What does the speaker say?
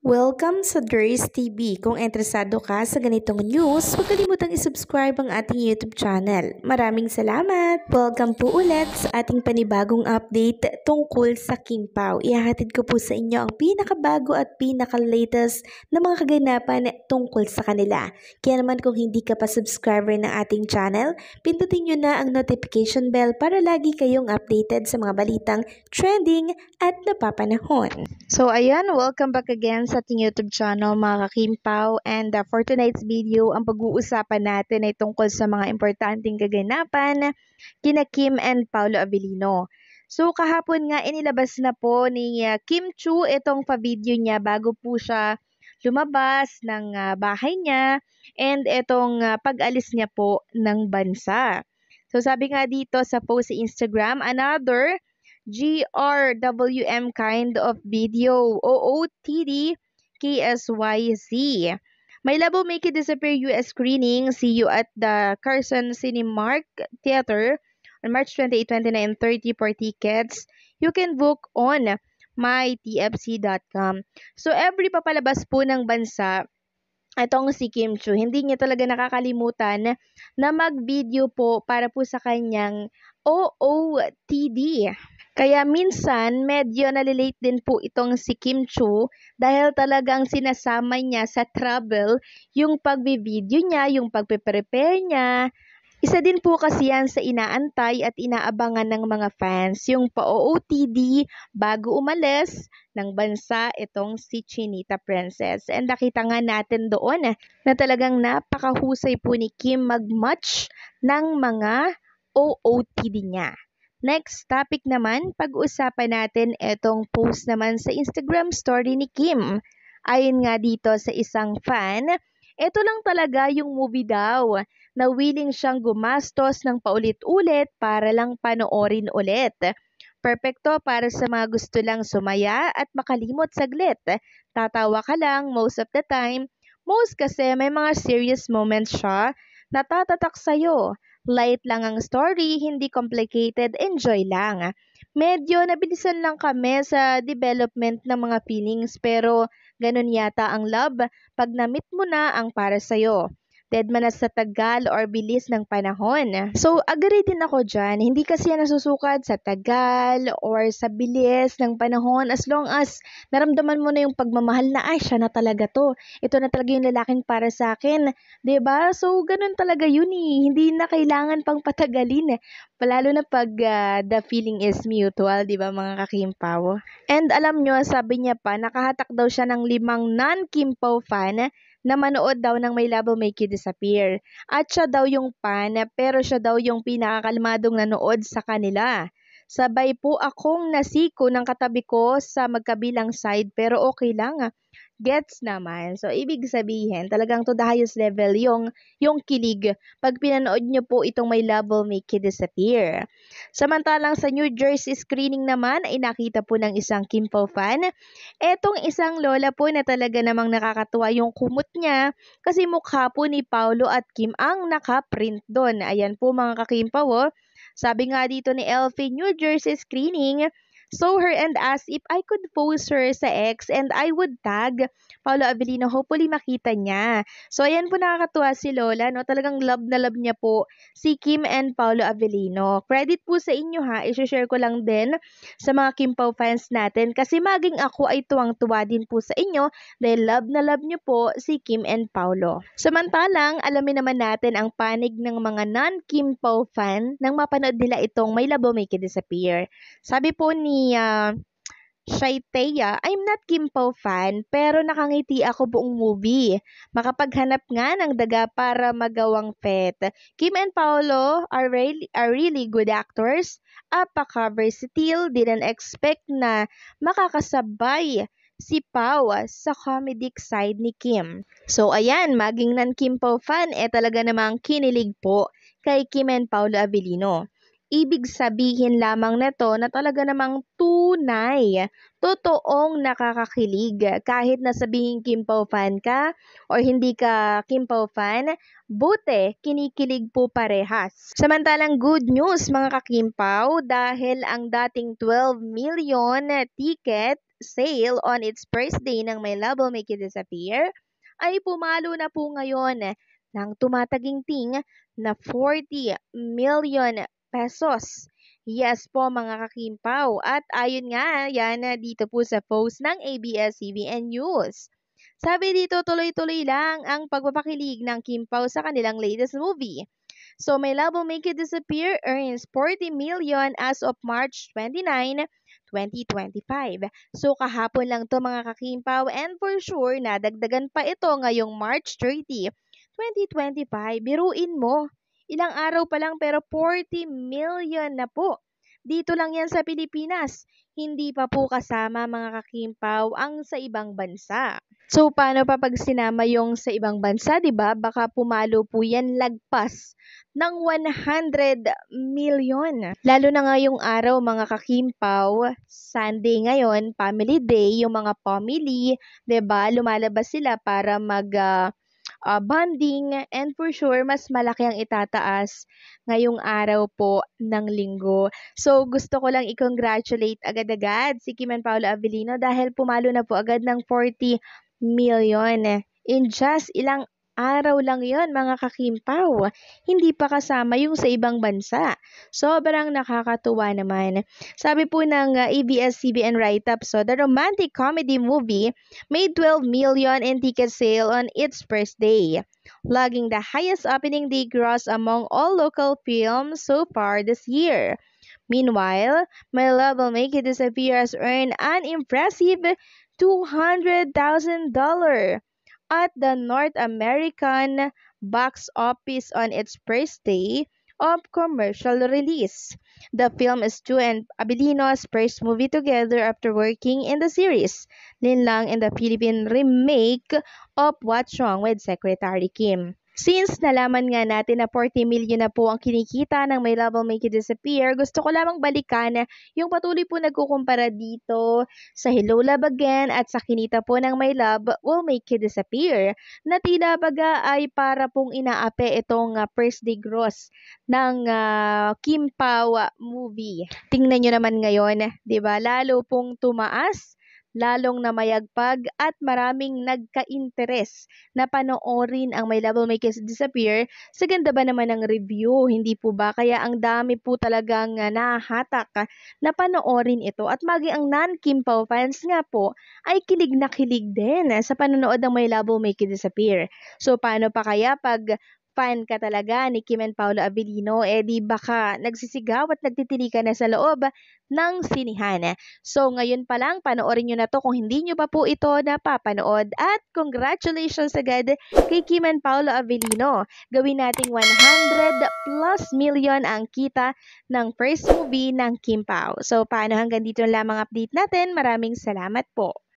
Welcome sa Durs TV. Kung interesado ka sa ganitong news, huwag kalimutang isubscribe ang ating YouTube channel. Maraming salamat! Welcome po ulit sa ating panibagong update tungkol sa Kim Pao. Ihahatid ko po sa inyo ang pinakabago at pinaka-latest na mga kaganapan tungkol sa kanila. Kaya naman kung hindi ka pa subscriber ng ating channel, pindutin nyo na ang notification bell para lagi kayong updated sa mga balitang trending at napapanahon. So ayan, welcome back again sa ating YouTube channel mga ka-Kim Pao, and for tonight's video, ang pag-uusapan natin ay tungkol sa mga importanteng kaganapan kina Kim and Paolo Avellino. So kahapon nga inilabas na po ni Kim Chiu itong pa-video niya bago po siya lumabas ng bahay niya and itong pag-alis niya po ng bansa. So sabi nga dito sa post sa Instagram, another GRWM kind of video, OOTD KSYZ. My Love Will Make You Disappear US screening. See you at the Carson Cinemark Theater on March 28, 29, and 30 for tickets. You can book on mytfc.com. So every papalabas po ng bansa, itong si Kim Chiu, hindi niya talaga nakakalimutan na mag-video po para po sa kanyang OOTD. Kaya minsan, medyo nalilate din po itong si Kim Chiu dahil talagang sinasama niya sa travel yung pagbi-video niya, yung pagpe-prepare niya. Isa din po kasi yan sa inaantay at inaabangan ng mga fans, yung pa-OOTD bago umalis ng bansa itong si Chinita Princess. And nakita nga natin doon na talagang napakahusay po ni Kim mag-match ng mga OOTD niya. Next topic naman, pag-uusapan natin itong post naman sa Instagram story ni Kim. Ayon nga dito sa isang fan, ito lang talaga yung movie daw na willing siyang gumastos ng paulit-ulit para lang panoorin ulit. Perfecto para sa mga gusto lang sumaya at makalimot saglit. Tatawa ka lang most of the time. Most kasi may mga serious moments siya na tatatak sa'yo. Light lang ang story, hindi complicated, enjoy lang. Medyo nabilisan lang kami sa development ng mga feelings pero ganun yata ang love pag na-meet mo na ang para sa'yo. Dead man na sa tagal or bilis ng panahon. So, agree din ako dyan. Hindi kasi yan nasusukat sa tagal or sa bilis ng panahon as long as naramdaman mo na yung pagmamahal na ay siya na talaga to. Ito na talaga yung lalaking para sa akin. 'Di ba? So, ganun talaga yun eh. Hindi na kailangan pang patagalin. Palalo na pag the feeling is mutual, 'di ba mga ka-Kim Pao? And alam nyo, sabi niya pa, nakahatak daw siya ng 5 non-Kim Pao fan na manood daw ng My Love Will Make You Disappear. At siya daw yung fan, pero siya daw yung pinakakalmadong nanood sa kanila. Sabay po akong nasiko ng katabi ko sa magkabilang side pero okay lang. Gets naman. So, ibig sabihin, talagang to the highest level yung kilig pag pinanood nyo po itong My Love Will Make You Disappear. Samantalang sa New Jersey screening naman ay nakita po ng isang Kim Pao fan. Etong isang lola po na talaga namang nakakatuwa yung kumot niya kasi mukha po ni Paolo at Kim ang nakaprint doon. Ayan po mga ka-Kim Pao. Sabi nga dito ni Elfie, New Jersey screening, saw her and asked if I could post her sa X and I would tag Paolo Avellino. Hopefully makita niya. So ayan po, nakakatuwa si Lola, no? Talagang love na love niya po si Kim and Paolo Avellino. Credit po sa inyo ha. I-share ko lang din sa mga Kim Pao fans natin kasi maging ako ay tuwang-tuwa din po sa inyo dahil love na love niyo po si Kim and Paolo. Samantalang, alamin naman natin ang panig ng mga non-Kim Pao fan nang mapanood nila itong My Love Will Make You Disappear. Sabi po ni Shaitea, I'm not Kim Pao fan pero nakangiti ako buong movie. Makapaghanap nga ng daga para magawang pet. Kim and Paolo are really good actors. Apaka-versatile, didn't expect na makakasabay si Pao sa comedic side ni Kim. So ayan, maging non-Kim Pao fan, talaga namang kinilig po kay Kim and Paolo Avellino. Ibig sabihin lamang nito na talaga namang tunay, totoong nakakakilig. Kahit na sabihin Kim Pao fan ka or hindi ka Kim Pao fan, buti kinikilig po parehas. Samantalang good news mga ka-Kim Pao dahil ang dating 12 million ticket sale on its first day ng My Love Will Make You Disappear ay pumalo na po ngayon ng tumataginting na 40 million pesos. Yes po mga kakimpaw. At ayon nga yan dito po sa post ng ABS-CBN News. Sabi dito tuloy-tuloy lang ang pagpapakilig ng Kimpaw sa kanilang latest movie. So, My Love Will Make You Disappear earns 40 million as of March 29, 2025. So, kahapon lang to mga kakimpaw and for sure, nadagdagan pa ito ngayong March 30, 2025. Biruin mo, ilang araw pa lang pero 40 million na po. Dito lang yan sa Pilipinas. Hindi pa po kasama mga kakimpaw ang sa ibang bansa. So, paano pa pag sinama yung sa ibang bansa, 'di ba? Baka pumalo po yan lagpas ng 100 million. Lalo na ngayong araw, mga kakimpaw, Sunday ngayon, Family Day, yung mga family, 'di ba? Lumalabas sila para bonding and for sure mas malaki ang itataas ngayong araw po ng linggo. So gusto ko lang i-congratulate agad-agad si Kim and Paolo Avellino dahil pumalo na po agad ng 40 million. In just ilang araw lang yon mga kakimpaw. Hindi pa kasama yung sa ibang bansa. Sobrang nakakatuwa naman. Sabi po ng ABS-CBN write-up, so the romantic comedy movie made 12 million in ticket sale on its first day, logging the highest opening day gross among all local films so far this year. Meanwhile, My Love Will Make You Disappear has earned an impressive $200,000 at the North American box office on its first day of commercial release. The film is Stu and Abilino's first movie together after working in the series Linlang in the Philippine remake of What's Wrong with Secretary Kim. Since nalaman nga natin na 40 million na po ang kinikita ng My Love Will Make You Disappear, gusto ko lamang balikan yung patuloy po nagkukumpara dito sa Hello Love Again at sa kinita po ng My Love Will Make You Disappear na tila baga ay para pong inaape itong first day gross ng Kim Pao movie. Tingnan nyo naman ngayon, 'di ba? Lalo pong tumaas, lalong namayagpag at maraming nagka-interes na panoorin ang My Love Will Make You Disappear sa ganda ba naman ng review, hindi po ba? Kaya ang dami po talagang nahahatak na panoorin ito at maging ang non-Kim Pao fans nga po ay kilig na kilig din sa panonood ng My Love Will Make You Disappear. So paano pa kaya pag fan ka talaga ni Kim and Paolo Avellino, di baka nagsisigaw at nagtitili ka na sa loob ng sinihan. So, ngayon pa lang, panoorin nyo na to kung hindi nyo pa po ito napapanood. At congratulations agad kay Kim and Paolo Avellino. Gawin nating 100 plus million ang kita ng first movie ng Kim Pao. So, paano hanggang dito lamang update natin. Maraming salamat po.